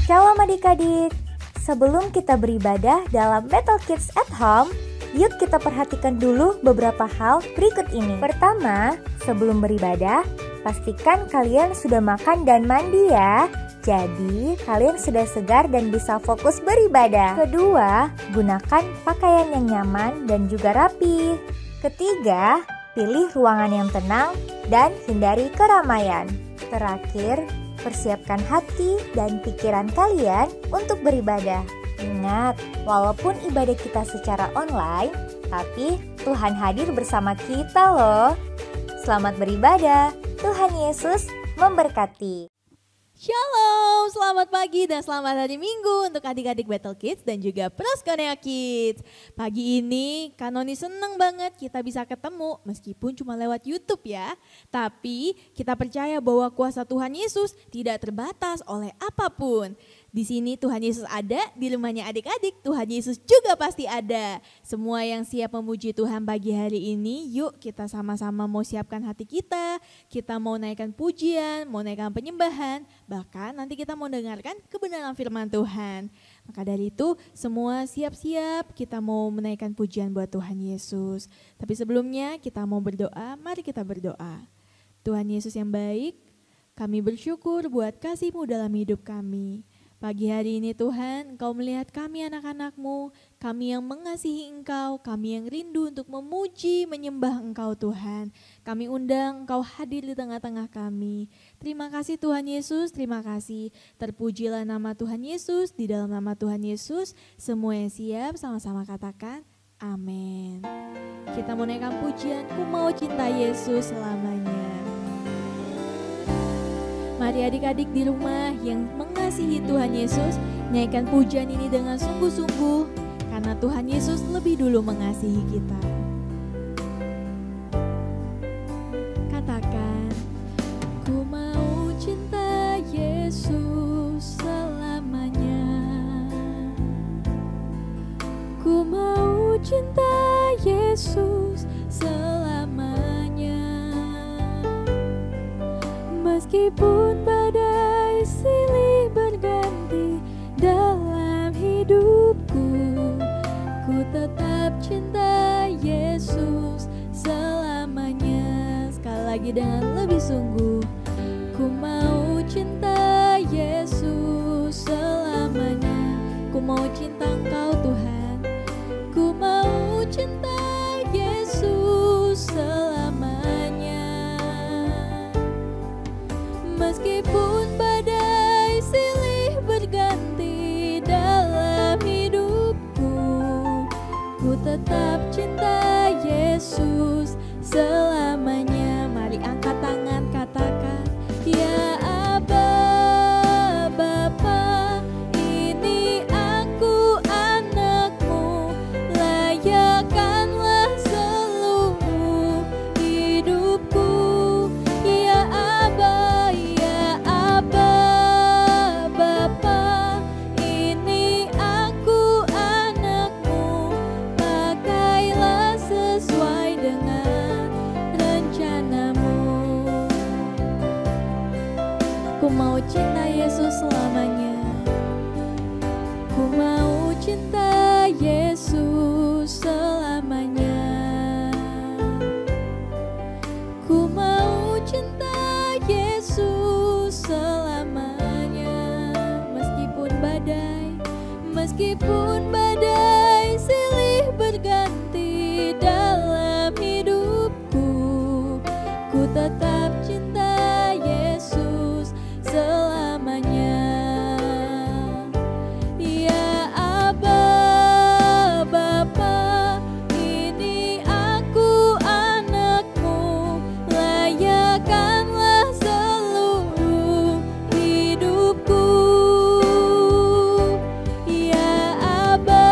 Shalom adik-adik, sebelum kita beribadah dalam Battle Kids at Home, yuk kita perhatikan dulu beberapa hal berikut ini. Pertama, sebelum beribadah, pastikan kalian sudah makan dan mandi ya. Jadi, kalian sudah segar dan bisa fokus beribadah. Kedua, gunakan pakaian yang nyaman dan juga rapi. Ketiga, pilih ruangan yang tenang dan hindari keramaian. Terakhir, persiapkan hati dan pikiran kalian untuk beribadah. Ingat, walaupun ibadah kita secara online, tapi Tuhan hadir bersama kita loh. Selamat beribadah, Tuhan Yesus memberkati. Shalom, selamat pagi dan selamat hari Minggu untuk adik-adik Battle Kids dan juga Proskonea Kids. Pagi ini Kanoni seneng banget kita bisa ketemu meskipun cuma lewat YouTube ya. Tapi kita percaya bahwa kuasa Tuhan Yesus tidak terbatas oleh apapun. Di sini Tuhan Yesus ada, di rumahnya adik-adik Tuhan Yesus juga pasti ada. Semua yang siap memuji Tuhan pagi hari ini, yuk kita sama-sama mau siapkan hati kita mau naikkan pujian, mau naikkan penyembahan, bahkan nanti kita mau dengarkan kebenaran firman Tuhan. Maka dari itu semua siap-siap kita mau menaikkan pujian buat Tuhan Yesus. Tapi sebelumnya kita mau berdoa, mari kita berdoa. Tuhan Yesus yang baik, kami bersyukur buat kasih-Mu dalam hidup kami. Pagi hari ini Tuhan, Engkau melihat kami anak-anak-Mu, kami yang mengasihi Engkau, kami yang rindu untuk memuji, menyembah Engkau Tuhan. Kami undang Engkau hadir di tengah-tengah kami. Terima kasih Tuhan Yesus, terima kasih. Terpujilah nama Tuhan Yesus, di dalam nama Tuhan Yesus, semua yang siap sama-sama katakan amin. Kita mau naikkan pujian, ku mau cinta Yesus selamanya. Mari adik-adik di rumah yang mengasihi Tuhan Yesus, naikkan pujian ini dengan sungguh-sungguh, karena Tuhan Yesus lebih dulu mengasihi kita. Katakan, ku mau cinta Yesus selamanya. Ku mau cinta Yesus selamanya. Meskipun badai silih berganti dalam hidupku, ku tetap cinta Yesus selamanya. Sekali lagi dengan lebih sungguh, ku mau cinta Yesus selamanya. Ku mau cinta Engkau Tuhan, ku mau cinta Yesus selamanya. Meskipun badai silih berganti dalam hidupku, ku tetap cinta Yesus selamanya. Mari angkat tangan katakan, ya Aba Bapa, ini aku anakmu, layakkanlah seluruh hidupku. Ya Aba, ya Aba Bapa, ini aku anakmu, pakailah sesuai dengan rencanamu. Ku mau cinta Yesus selamanya. Ku mau cinta Yesus selamanya. Ku mau cinta Yesus selamanya. Meskipun badai silih berganti dalam hidupku, ku tetap cinta Yesus selamanya. Ya Aba Bapa, ini aku anakmu, layakkanlah seluruh hidupku. Ya Aba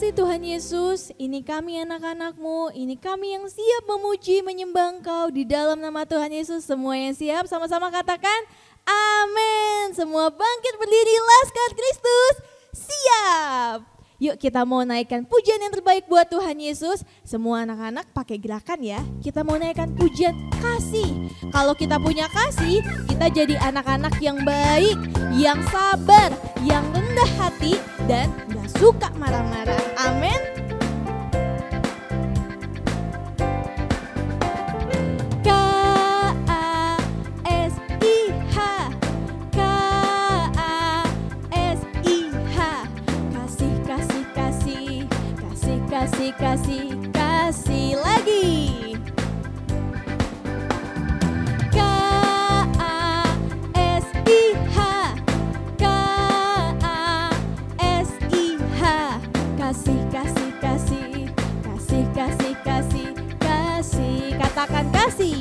kasih Tuhan Yesus, ini kami anak-anak-Mu, ini kami yang siap memuji, menyembah Engkau di dalam nama Tuhan Yesus. Semua yang siap sama-sama katakan amin. Semua bangkit berdiri, Laskar Kristus siap. Yuk kita mau naikkan pujian yang terbaik buat Tuhan Yesus. Semua anak-anak pakai gerakan ya. Kita mau naikkan pujian kasih. Kalau kita punya kasih, kita jadi anak-anak yang baik, yang sabar, yang rendah hati, dan gak suka marah-marah. Amin. Kasih, kasih, kasih lagi. K-A-S-I-H, K-A-S-I-H. Kasih, kasih, kasih, kasih, kasih, kasih, kasih. Katakan kasih.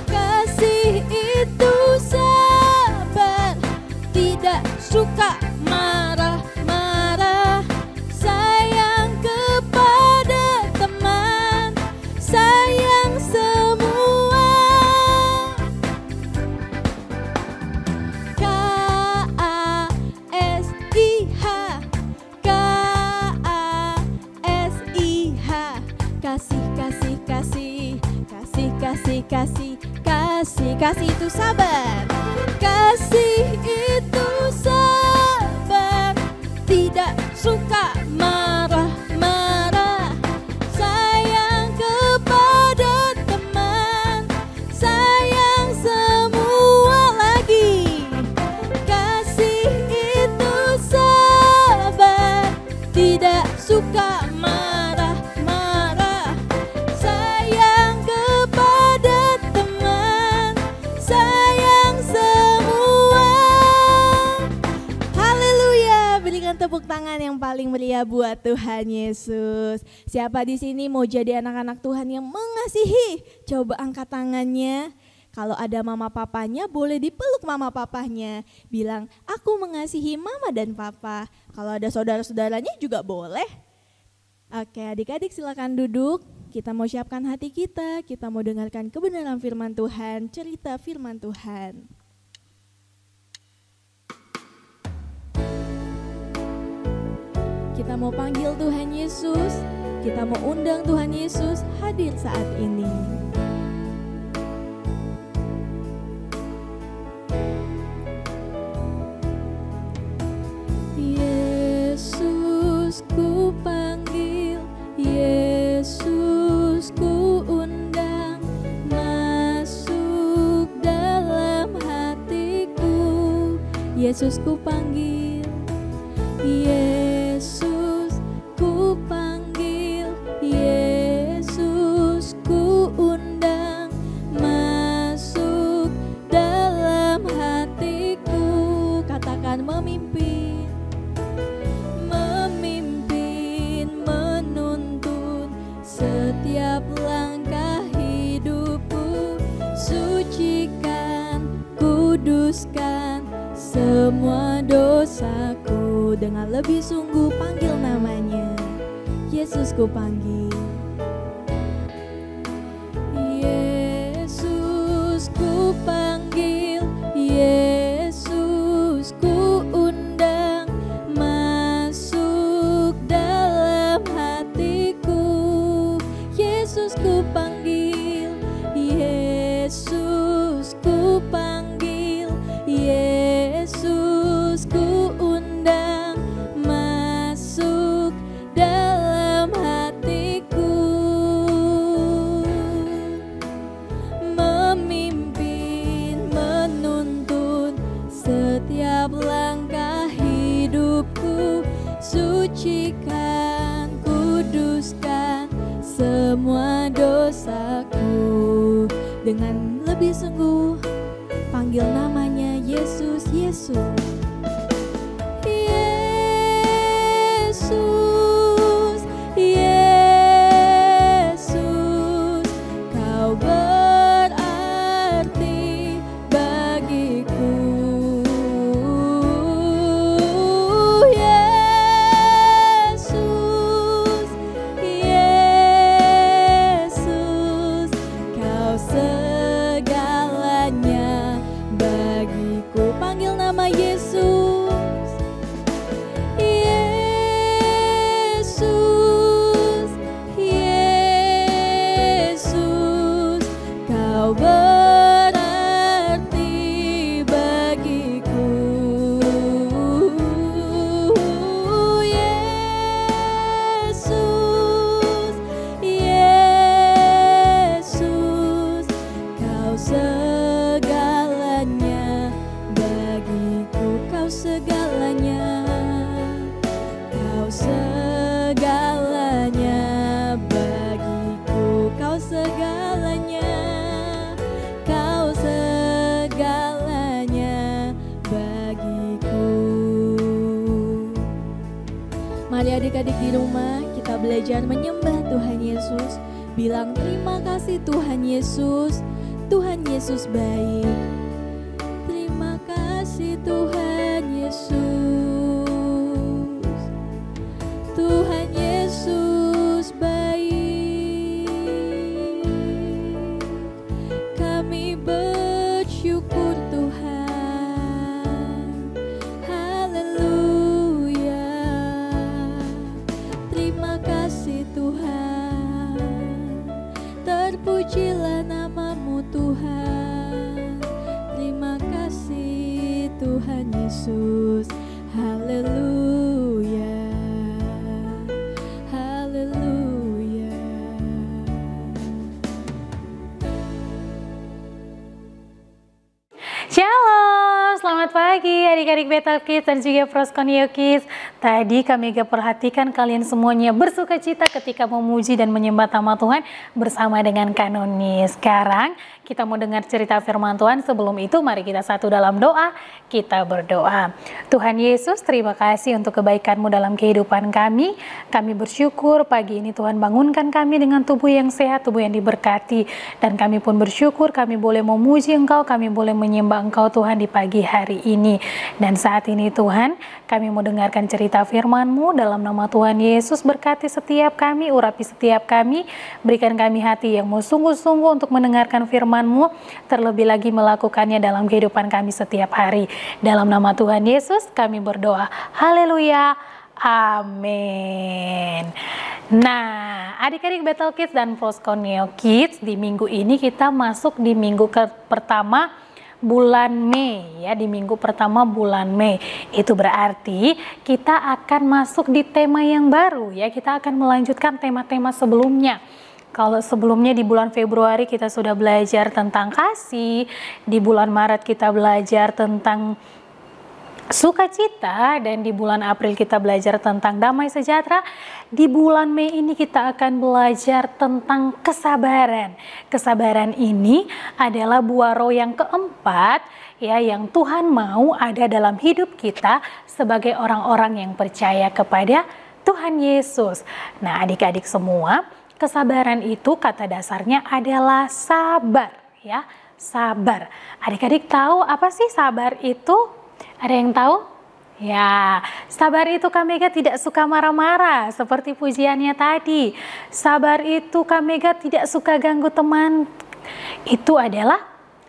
Kasih itu sabar, tidak suka marah-marah. Sayang kepada teman, sayang semua. K-A-S-I-H, K-A-S-I-H. Kasih, kasih, kasih, kasih, kasih, kasih, kasih. Kasih itu sabar. Kasih itu sabar, tidak suka marah-marah. Sayang kepada teman, sayang semua lagi. Kasih itu sabar, tidak suka marah-marah. Sayang kepada teman, sayang semua. Haleluya, berikan tepuk tangan yang paling meriah buat Tuhan Yesus. Siapa di sini mau jadi anak-anak Tuhan yang mengasihi? Coba angkat tangannya. Kalau ada mama papanya boleh dipeluk mama papanya. Bilang, aku mengasihi mama dan papa. Kalau ada saudara-saudaranya juga boleh. Oke, adik-adik silakan duduk. Kita mau siapkan hati kita mau dengarkan kebenaran firman Tuhan, cerita firman Tuhan. Kita mau panggil Tuhan Yesus, kita mau undang Tuhan Yesus hadir saat ini. Yesus ku panggil, Yesus ku undang, masuk dalam hatiku. Yesus ku panggil, Yesus ku panggil, Yesus ku undang, masuk dalam hatiku. Katakan memimpin, memimpin, menuntun setiap langkah hidupku. Sucikan, kuduskan semua dosaku. Dengan lebih sungguh panggil namanya, Yesus ku panggil. Yesus ku panggil, Yesus ku undang, masuk dalam hatiku. Yesus ku panggil, Yesus ku panggil, Yesus ku undang, masuk dalam hatiku. Memimpin, menuntun setiap langkah hidupku. Sucikan, kuduskan semua dosaku. Dengan lebih sungguh panggil namanya Yesus, Yesus. Yesus, Yesus, kau berarti bagiku. Yesus, Kau segalanya bagiku, kau segalanya, kau segalanya bagiku, kau segalanya, kau segalanya bagiku. Mari adik-adik di rumah kita belajar menyembah Tuhan Yesus. Bilang terima kasih Tuhan Yesus, Tuhan Yesus baik. Terima kasih Tuhan Yesus, Tuhan Yesus baik. Kami bersyukur Tuhan, haleluya. Terima kasih Tuhan, terpujilah namamu Tuhan. Terima kasih Tuhan Yesus, haleluya, haleluya. Shalom, selamat pagi adik-adik Battle Kids dan juga Proskoneo Kids. Tadi kami perhatikan kalian semuanya bersuka cita ketika memuji dan menyembah nama Tuhan bersama dengan Kanoni. Sekarang kita mau dengar cerita firman Tuhan. Sebelum itu mari kita satu dalam doa, kita berdoa. Tuhan Yesus, terima kasih untuk kebaikan-Mu dalam kehidupan kami. Kami bersyukur pagi ini Tuhan bangunkan kami dengan tubuh yang sehat, tubuh yang diberkati. Dan kami pun bersyukur kami boleh memuji Engkau, kami boleh menyembah Engkau Tuhan di pagi hari ini. Dan saat ini Tuhan, kami mau dengarkan cerita firman-Mu dalam nama Tuhan Yesus. Berkati setiap kami, urapi setiap kami, berikan kami hati yang mau sungguh-sungguh untuk mendengarkan firman-Mu, terlebih lagi melakukannya dalam kehidupan kami setiap hari. Dalam nama Tuhan Yesus kami berdoa, haleluya, amin. Nah, adik-adik Battle Kids dan Proskoneo Kids, di minggu ini kita masuk di minggu pertama bulan Mei ya, di minggu pertama bulan Mei. Itu berarti kita akan masuk di tema yang baru ya, kita akan melanjutkan tema-tema sebelumnya. Kalau sebelumnya di bulan Februari kita sudah belajar tentang kasih, di bulan Maret kita belajar tentang sukacita, dan di bulan April kita belajar tentang damai sejahtera. Di bulan Mei ini kita akan belajar tentang kesabaran. Kesabaran ini adalah buah roh yang keempat ya, yang Tuhan mau ada dalam hidup kita sebagai orang-orang yang percaya kepada Tuhan Yesus. Nah, adik-adik semua, kesabaran itu kata dasarnya adalah sabar ya, sabar. Adik-adik tahu apa sih sabar itu? Ada yang tahu? Ya, sabar itu Kak Mega tidak suka marah-marah seperti pujiannya tadi. Sabar itu Kak Mega tidak suka ganggu teman. Itu adalah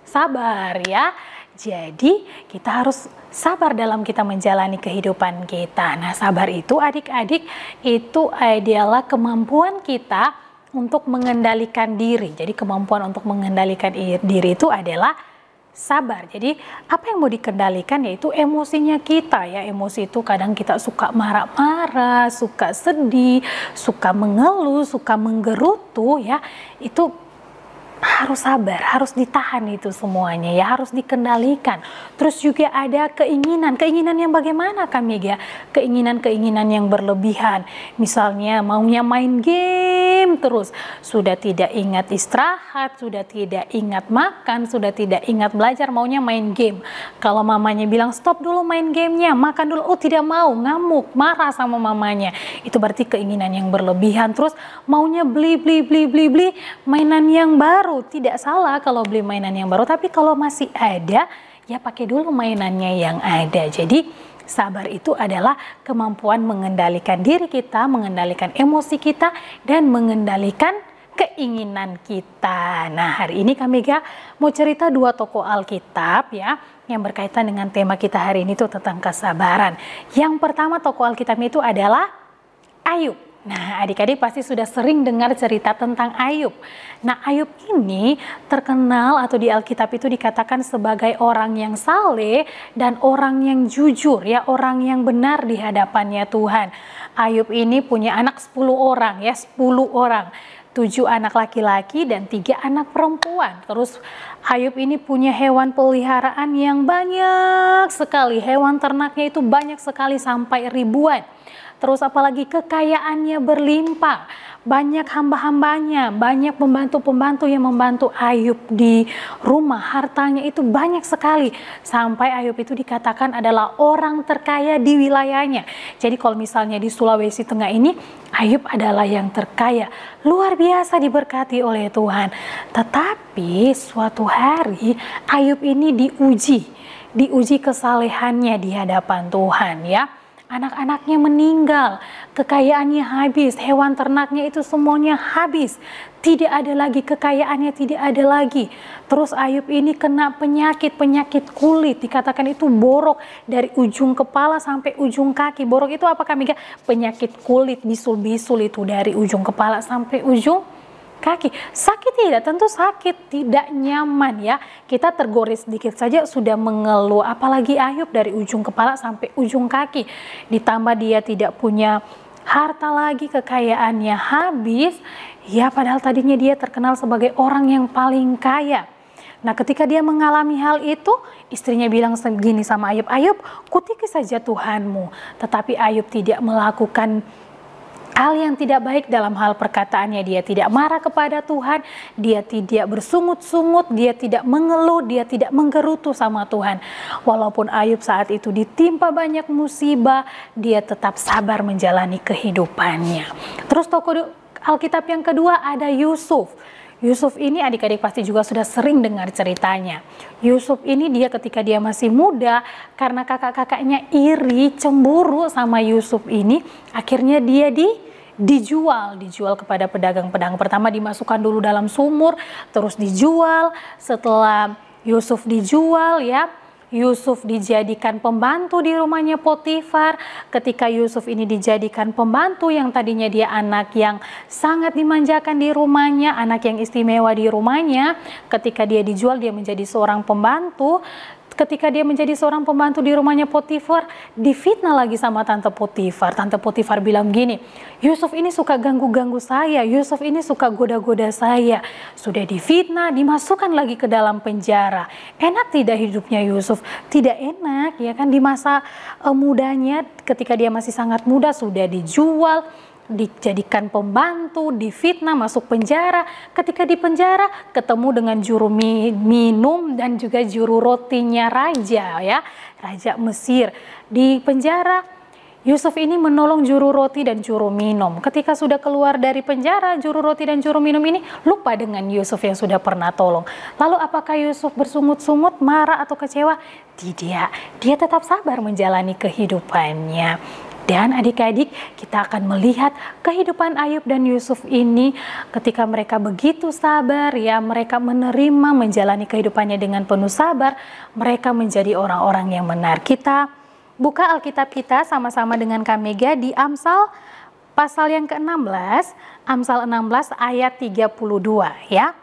sabar ya. Jadi kita harus sabar dalam kita menjalani kehidupan kita. Nah, sabar itu adik-adik itu adalah kemampuan kita untuk mengendalikan diri. Jadi kemampuan untuk mengendalikan diri itu adalah sabar. Jadi apa yang mau dikendalikan yaitu emosinya kita ya. Emosi itu kadang kita suka marah-marah, suka sedih, suka mengeluh, suka menggerutu ya. Itu harus sabar, harus ditahan itu semuanya ya, harus dikendalikan. Terus juga ada keinginan yang bagaimana Kak Mega? Keinginan yang berlebihan. Misalnya maunya main game terus, sudah tidak ingat istirahat, sudah tidak ingat makan, sudah tidak ingat belajar, maunya main game. Kalau mamanya bilang stop dulu main gamenya, makan dulu, oh tidak mau, ngamuk, marah sama mamanya. Itu berarti keinginan yang berlebihan. Terus maunya beli mainan yang baru. Tidak salah kalau beli mainan yang baru, tapi kalau masih ada ya pakai dulu mainannya yang ada. Jadi sabar itu adalah kemampuan mengendalikan diri kita, mengendalikan emosi kita, dan mengendalikan keinginan kita. Nah, hari ini Kak Mega mau cerita dua tokoh Alkitab ya, yang berkaitan dengan tema kita hari ini tuh tentang kesabaran. Yang pertama tokoh Alkitab itu adalah Ayub. Nah, adik-adik pasti sudah sering dengar cerita tentang Ayub. Nah, Ayub ini terkenal atau di Alkitab itu dikatakan sebagai orang yang saleh dan orang yang jujur ya, orang yang benar di hadapannya Tuhan. Ayub ini punya anak 10 orang ya, 10 orang. 7 anak laki-laki dan 3 anak perempuan. Terus Ayub ini punya hewan peliharaan yang banyak sekali. Hewan ternaknya itu banyak sekali sampai ribuan. Terus apalagi kekayaannya berlimpah. Banyak hamba-hambanya, banyak pembantu-pembantu yang membantu Ayub di rumah. Hartanya itu banyak sekali. Sampai Ayub itu dikatakan adalah orang terkaya di wilayahnya. Jadi kalau misalnya di Sulawesi Tengah ini, Ayub adalah yang terkaya. Luar biasa diberkati oleh Tuhan. Tetapi suatu hari Ayub ini diuji kesalehannya di hadapan Tuhan ya. Anak-anaknya meninggal, kekayaannya habis, hewan ternaknya itu semuanya habis. Tidak ada lagi kekayaannya, tidak ada lagi. Terus Ayub ini kena penyakit kulit, dikatakan itu borok dari ujung kepala sampai ujung kaki. Borok itu apa kami? Penyakit kulit, bisul-bisul itu dari ujung kepala sampai ujung kaki. Sakit tidak? Tentu sakit, tidak nyaman ya. Kita tergores sedikit saja sudah mengeluh, apalagi Ayub dari ujung kepala sampai ujung kaki. Ditambah dia tidak punya harta lagi, kekayaannya habis. Ya padahal tadinya dia terkenal sebagai orang yang paling kaya. Nah ketika dia mengalami hal itu, istrinya bilang segini sama Ayub, Ayub kutiki saja Tuhanmu. Tetapi Ayub tidak melakukan hal yang tidak baik dalam hal perkataannya. Dia tidak marah kepada Tuhan, dia tidak bersungut-sungut, dia tidak mengeluh, dia tidak menggerutu sama Tuhan. Walaupun Ayub saat itu ditimpa banyak musibah, dia tetap sabar menjalani kehidupannya. Terus tokoh Alkitab yang kedua ada Yusuf. Yusuf ini adik-adik pasti juga sudah sering dengar ceritanya. Yusuf ini dia ketika dia masih muda, karena kakak-kakaknya iri, cemburu sama Yusuf ini, akhirnya dia dijual kepada pedagang-pedagang. Pertama dimasukkan dulu dalam sumur, terus dijual. Setelah Yusuf dijual ya, Yusuf dijadikan pembantu di rumahnya Potifar. Ketika Yusuf ini dijadikan pembantu, yang tadinya dia anak yang sangat dimanjakan di rumahnya, anak yang istimewa di rumahnya, ketika dia dijual dia menjadi seorang pembantu. Ketika dia menjadi seorang pembantu di rumahnya Potifar, difitnah lagi sama Tante Potifar. Tante Potifar bilang gini, Yusuf ini suka ganggu-ganggu saya, Yusuf ini suka goda-goda saya. Sudah difitnah, dimasukkan lagi ke dalam penjara. Enak tidak hidupnya Yusuf? Tidak enak ya kan, di masa mudanya ketika dia masih sangat muda sudah dijual, dijadikan pembantu, difitnah, masuk penjara. Ketika di penjara ketemu dengan juru minum dan juga juru rotinya raja ya, Raja Mesir. Di penjara Yusuf ini menolong juru roti dan juru minum. Ketika sudah keluar dari penjara, juru roti dan juru minum ini lupa dengan Yusuf yang sudah pernah tolong. Lalu apakah Yusuf bersungut-sungut, marah atau kecewa? Tidak, dia tetap sabar menjalani kehidupannya. Dan adik-adik, kita akan melihat kehidupan Ayub dan Yusuf ini ketika mereka begitu sabar ya, mereka menerima menjalani kehidupannya dengan penuh sabar, mereka menjadi orang-orang yang benar. Kita buka Alkitab kita sama-sama dengan Kak Mega di Amsal pasal yang ke-16, Amsal 16 ayat 32 ya.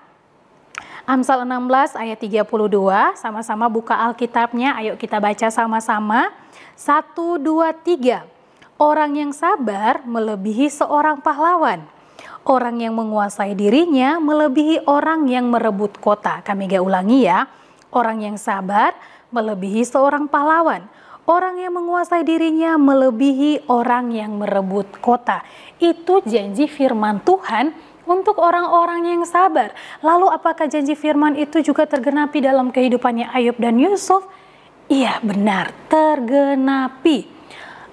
Amsal 16 ayat 32, sama-sama buka Alkitabnya, ayo kita baca sama-sama. 1, 2, 3. Orang yang sabar melebihi seorang pahlawan. Orang yang menguasai dirinya melebihi orang yang merebut kota. Kami gak ulangi ya. Orang yang sabar melebihi seorang pahlawan. Orang yang menguasai dirinya melebihi orang yang merebut kota. Itu janji firman Tuhan untuk orang-orang yang sabar. Lalu apakah janji firman itu juga tergenapi dalam kehidupannya Ayub dan Yusuf? Iya benar, tergenapi.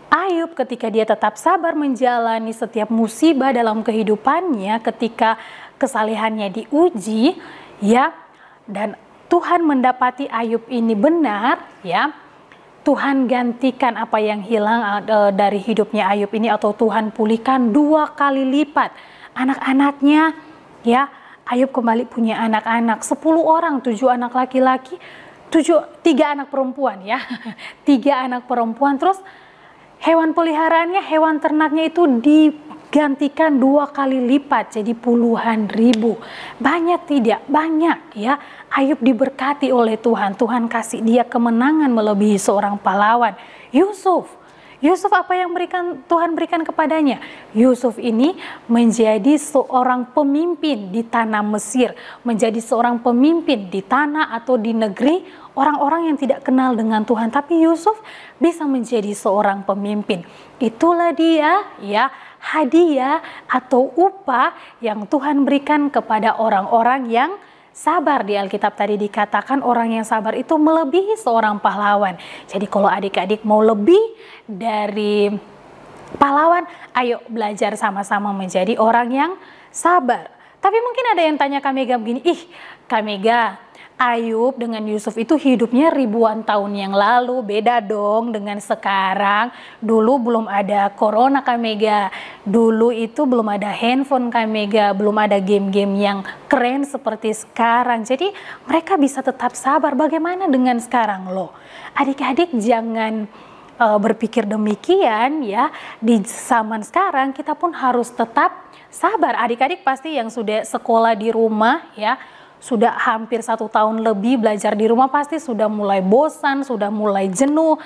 Ayub ketika dia tetap sabar menjalani setiap musibah dalam kehidupannya, ketika kesalehannya diuji ya, dan Tuhan mendapati Ayub ini benar ya, Tuhan gantikan apa yang hilang dari hidupnya Ayub ini, atau Tuhan pulihkan 2 kali lipat anak-anaknya ya. Ayub kembali punya anak-anak 10 orang, 7 anak laki-laki, 3 anak perempuan ya. 3 anak perempuan. Terus hewan peliharaannya, hewan ternaknya itu digantikan 2 kali lipat, jadi puluhan ribu. Banyak tidak? Banyak ya. Ayub diberkati oleh Tuhan. Tuhan kasih dia kemenangan melebihi seorang pahlawan. Yusuf Yusuf apa yang Tuhan berikan kepadanya? Yusuf ini menjadi seorang pemimpin di tanah Mesir, menjadi seorang pemimpin di tanah atau di negeri orang-orang yang tidak kenal dengan Tuhan, tapi Yusuf bisa menjadi seorang pemimpin. Itulah dia ya, hadiah atau upah yang Tuhan berikan kepada orang-orang yang sabar. Di Alkitab tadi dikatakan orang yang sabar itu melebihi seorang pahlawan. Jadi kalau adik-adik mau lebih dari pahlawan, ayo belajar sama-sama menjadi orang yang sabar. Tapi mungkin ada yang tanya Kak Mega begini, Kak Mega, Ayub dengan Yusuf itu hidupnya ribuan tahun yang lalu, beda dong dengan sekarang. Dulu belum ada corona Kak Mega, dulu itu belum ada handphone Kak Mega, belum ada game-game yang keren seperti sekarang. Jadi mereka bisa tetap sabar. Bagaimana dengan sekarang loh? Adik-adik jangan berpikir demikian ya. Di zaman sekarang kita pun harus tetap sabar. Adik-adik pasti yang sudah sekolah di rumah ya, sudah hampir 1 tahun lebih belajar di rumah pasti sudah mulai bosan, sudah mulai jenuh.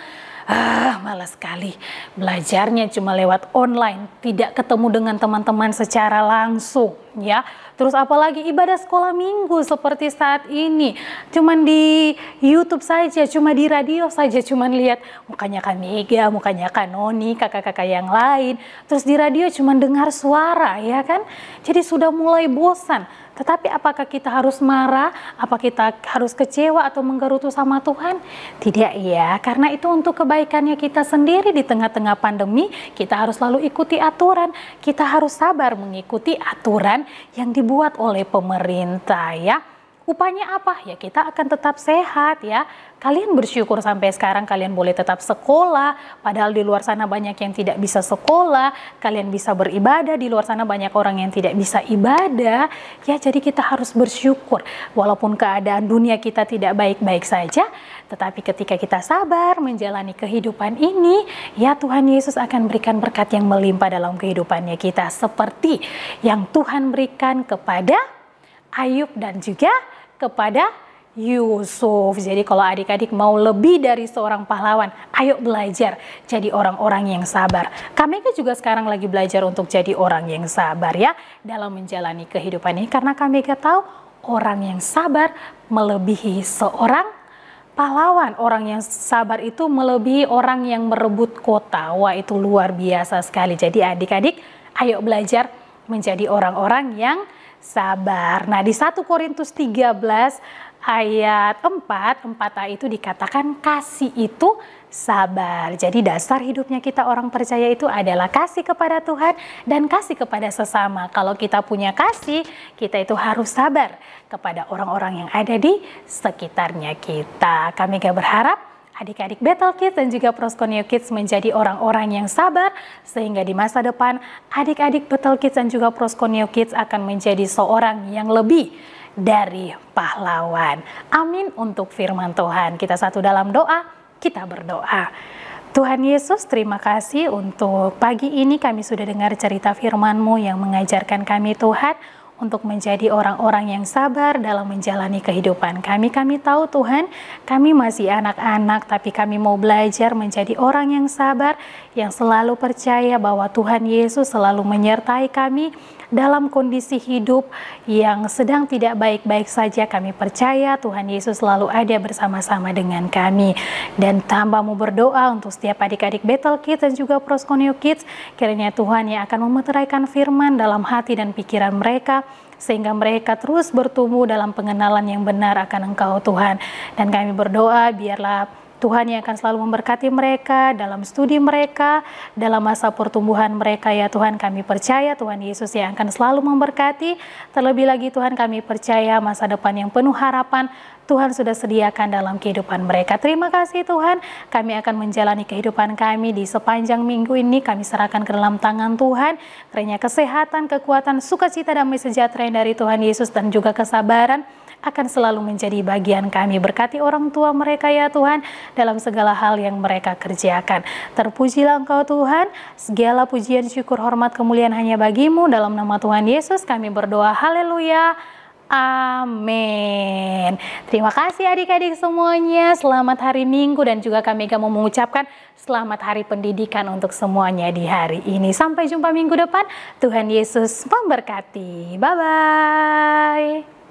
Malas sekali belajarnya cuma lewat online, tidak ketemu dengan teman-teman secara langsung ya. Terus apalagi ibadah sekolah minggu seperti saat ini, cuman di YouTube saja, cuma di radio saja, cuman lihat mukanya Kak Mega, mukanya Kak Noni, kakak-kakak yang lain. Terus di radio cuman dengar suara ya kan. Jadi sudah mulai bosan. Tetapi apakah kita harus marah? Apa kita harus kecewa atau menggerutu sama Tuhan? Tidak ya, karena itu untuk kebaikannya kita sendiri. Di tengah-tengah pandemi kita harus selalu ikuti aturan. Kita harus sabar mengikuti aturan yang dibuat oleh pemerintah ya. Upahnya apa? Ya kita akan tetap sehat ya. Kalian bersyukur sampai sekarang kalian boleh tetap sekolah. Padahal di luar sana banyak yang tidak bisa sekolah. Kalian bisa beribadah, di luar sana banyak orang yang tidak bisa ibadah. Ya jadi kita harus bersyukur. Walaupun keadaan dunia kita tidak baik-baik saja. Tetapi ketika kita sabar menjalani kehidupan ini, ya Tuhan Yesus akan berikan berkat yang melimpah dalam kehidupannya kita. Seperti yang Tuhan berikan kepada Ayub dan juga kepada Yusuf. Jadi kalau adik-adik mau lebih dari seorang pahlawan, ayo belajar jadi orang-orang yang sabar. Kami juga sekarang lagi belajar untuk jadi orang yang sabar ya dalam menjalani kehidupan ini. Karena kami tahu orang yang sabar melebihi seorang pahlawan. Orang yang sabar itu melebihi orang yang merebut kota. Wah itu luar biasa sekali. Jadi adik-adik ayo belajar menjadi orang-orang yang sabar. Nah di 1 Korintus 13 ayat 4a itu dikatakan kasih itu sabar. Jadi dasar hidupnya kita orang percaya itu adalah kasih kepada Tuhan dan kasih kepada sesama. Kalau kita punya kasih, kita itu harus sabar kepada orang-orang yang ada di sekitarnya kita. Kami berharap adik-adik Battle Kids dan juga Proskuneo Kids menjadi orang-orang yang sabar, sehingga di masa depan adik-adik Battle Kids dan juga Proskuneo Kids akan menjadi seorang yang lebih dari pahlawan. Amin untuk firman Tuhan. Kita satu dalam doa, kita berdoa. Tuhan Yesus, terima kasih untuk pagi ini kami sudah dengar cerita firman-Mu yang mengajarkan kami Tuhan untuk menjadi orang-orang yang sabar dalam menjalani kehidupan kami. Kami tahu Tuhan, kami masih anak-anak, tapi kami mau belajar menjadi orang yang sabar, yang selalu percaya bahwa Tuhan Yesus selalu menyertai kami dalam kondisi hidup yang sedang tidak baik-baik saja. Kami percaya Tuhan Yesus selalu ada bersama-sama dengan kami. Dan tambah mau berdoa untuk setiap adik-adik Battle Kids dan juga Proskuneo Kids, kiranya Tuhan yang akan memeteraikan firman dalam hati dan pikiran mereka, sehingga mereka terus bertumbuh dalam pengenalan yang benar akan Engkau Tuhan. Dan kami berdoa biarlah Tuhan yang akan selalu memberkati mereka dalam studi mereka, dalam masa pertumbuhan mereka ya Tuhan. Kami percaya Tuhan Yesus yang akan selalu memberkati. Terlebih lagi Tuhan, kami percaya masa depan yang penuh harapan Tuhan sudah sediakan dalam kehidupan mereka. Terima kasih Tuhan, kami akan menjalani kehidupan kami di sepanjang minggu ini. Kami serahkan ke dalam tangan Tuhan, kiranya kesehatan, kekuatan, sukacita, damai sejahtera yang dari Tuhan Yesus dan juga kesabaran akan selalu menjadi bagian kami. Berkati orang tua mereka ya Tuhan dalam segala hal yang mereka kerjakan. Terpujilah Engkau Tuhan, segala pujian, syukur, hormat, kemuliaan hanya bagi-Mu. Dalam nama Tuhan Yesus kami berdoa, haleluya, Amin. Terima kasih adik-adik semuanya. Selamat hari Minggu dan juga kami mau mengucapkan selamat hari pendidikan untuk semuanya di hari ini. Sampai jumpa minggu depan. Tuhan Yesus memberkati. Bye-bye.